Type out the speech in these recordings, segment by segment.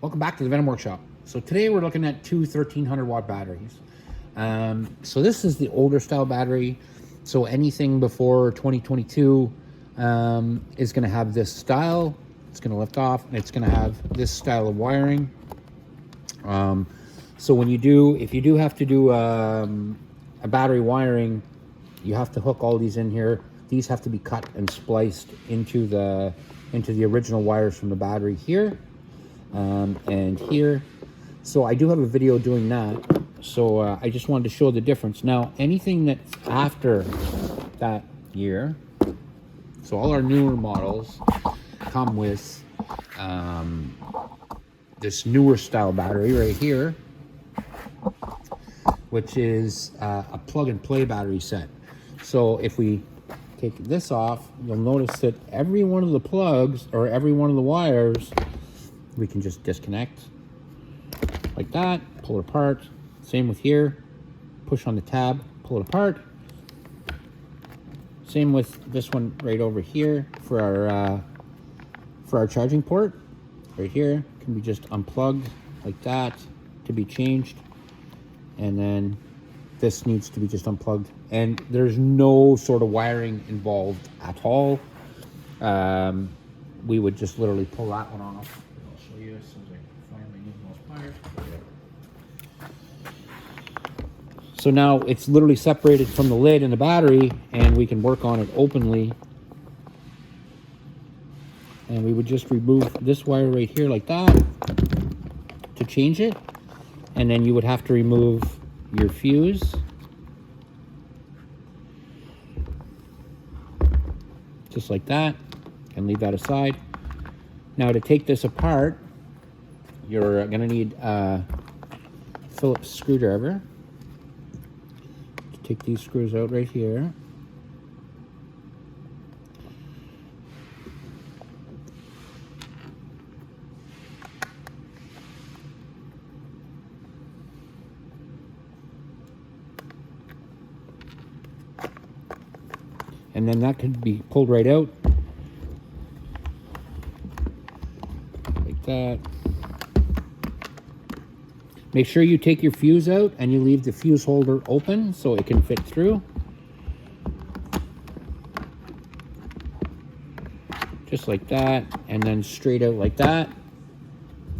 Welcome back to the Venom Workshop. So today we're looking at two 1300-watt batteries. So this is the older style battery. So anything before 2022 is going to have this style. It's going to lift off, and it's going to have this style of wiring. So when you do, if you do have to do a battery wiring, you have to hook all these in here. These have to be cut and spliced into the original wires from the battery here. And here. So I do have a video doing that. So I just wanted to show the difference. Now, anything that's after that year, so all our newer models come with this newer style battery right here, which is a plug and play battery set. So if we take this off, you'll notice that every one of the plugs or every one of the wires, we can just disconnect like that, pull it apart. Same with here, push on the tab, pull it apart. Same with this one right over here for our charging port. Right here can be just unplugged like that to be changed, and then this needs to be just unplugged, and there's no sort of wiring involved at all. We would just literally pull that one off. I'll show you as soon as I finally use those pliers. So now it's literally separated from the lid and the battery, and we can work on it openly. And we would just remove this wire right here like that to change it. And then you would have to remove your fuse. Just like that, and leave that aside. Now to take this apart, you're gonna need a Phillips screwdriver to take these screws out right here. And then that could be pulled right out like that. Make sure you take your fuse out and you leave the fuse holder open so it can fit through. Just like that, and then straight out like that.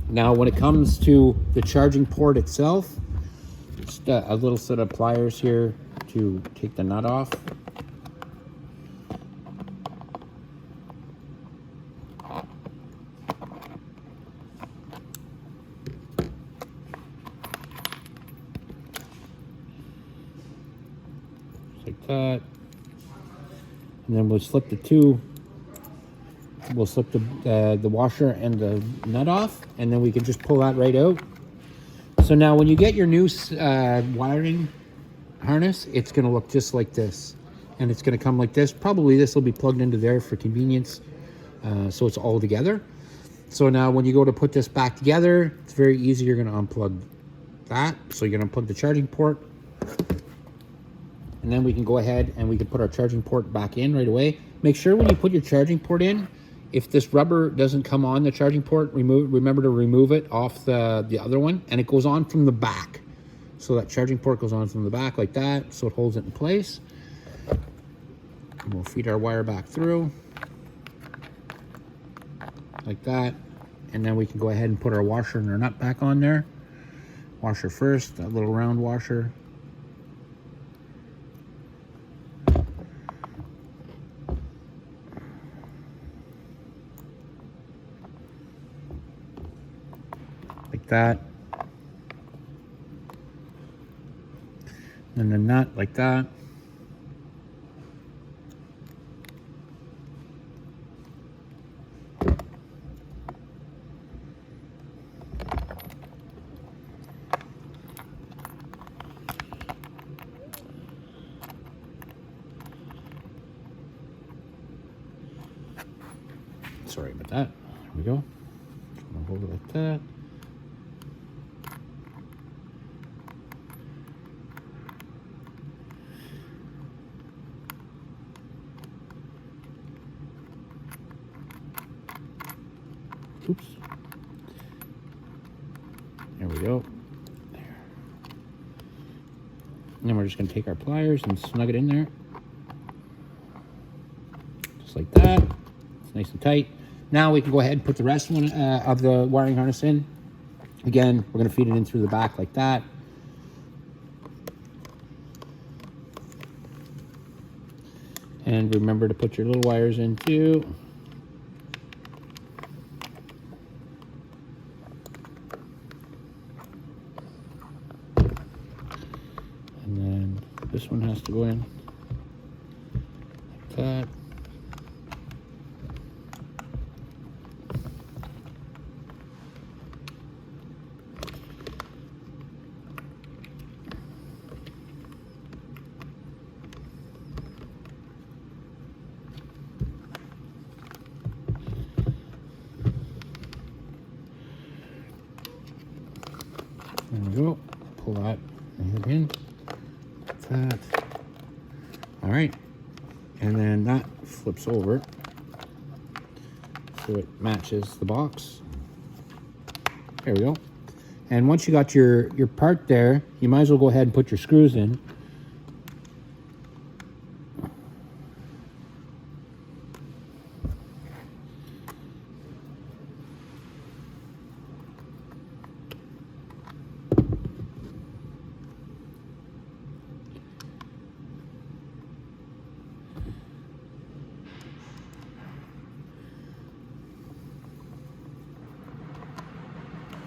Now when it comes to the charging port itself, just a little set of pliers here to take the nut off. Like that, and then we'll slip the two. We'll slip the washer and the nut off, and then we can just pull that right out. So now, when you get your new wiring harness, it's going to look just like this, and it's going to come like this. Probably this will be plugged into there for convenience, so it's all together. So now, when you go to put this back together, it's very easy. You're going to unplug that. So you're going to unplug the charging port. And then we can go ahead and we can put our charging port back in right away. Make sure when you put your charging port in, if this rubber doesn't come on the charging port, remember to remove it off the other one, and it goes on from the back. So that charging port goes on from the back like that, so it holds it in place. And we'll feed our wire back through like that, and then we can go ahead and put our washer and our nut back on there. Washer first, that little round washer. Like that, and the nut like that. Sorry about that. There we go. Hold it like that. Oops. There we go. There. And then we're just going to take our pliers and snug it in there. Just like that. It's nice and tight. Now we can go ahead and put the rest of the wiring harness in. Again, we're going to feed it in through the back like that. And remember to put your little wires in too. And then this one has to go in like that. There we go. Pull that in. Like that. All right. And then that flips over so it matches the box. There we go. And once you got your part there, you might as well go ahead and put your screws in.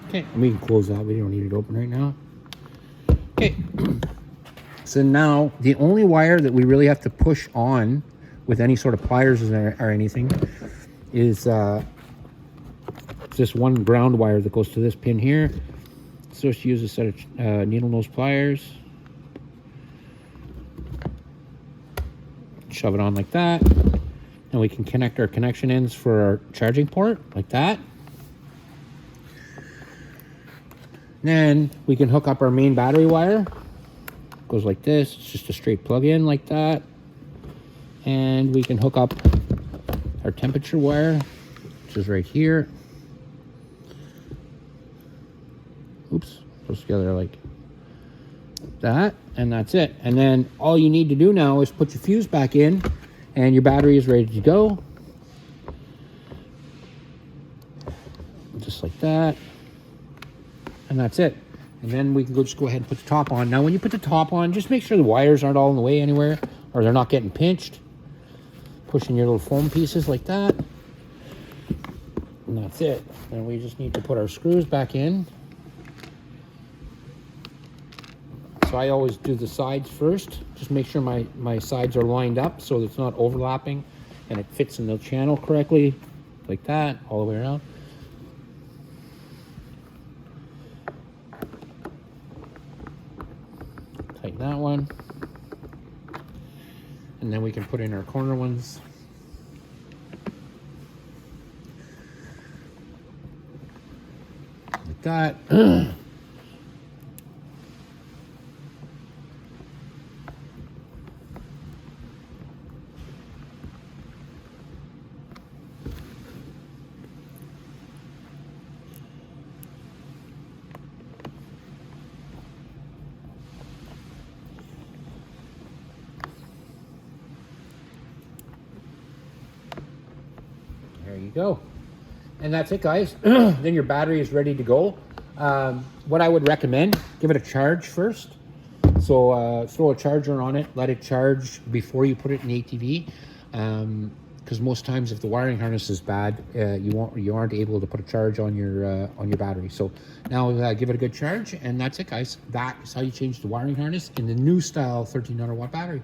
Okay, and we can close that. We don't need it open right now. Okay, so now the only wire that we really have to push on with any sort of pliers or anything is this one ground wire that goes to this pin here. So just use a set of needle nose pliers. Shove it on like that. And we can connect our connection ends for our charging port like that. Then we can hook up our main battery wire. Goes like this. It's just a straight plug in like that. And we can hook up our temperature wire, which is right here. Oops, goes together like that, and that's it. And then all you need to do now is put your fuse back in, and your battery is ready to go. Just like that. And that's it. And then we can just go ahead and put the top on. Now when you put the top on, just make sure the wires aren't all in the way anywhere, or they're not getting pinched. Pushing your little foam pieces like that. And that's it. And we just need to put our screws back in. So I always do the sides first. Just make sure my sides are lined up so it's not overlapping and it fits in the channel correctly. Like that, all the way around. Tighten that one. And then we can put in our corner ones. Like that. There you go. And that's it, guys. Then your battery is ready to go. What I would recommend, give it a charge first. So throw a charger on it, let it charge before you put it in the ATV. Because most times if the wiring harness is bad, you aren't able to put a charge on your battery. So now give it a good charge, and that's it, guys. That is how you change the wiring harness in the new style 1300 watt battery.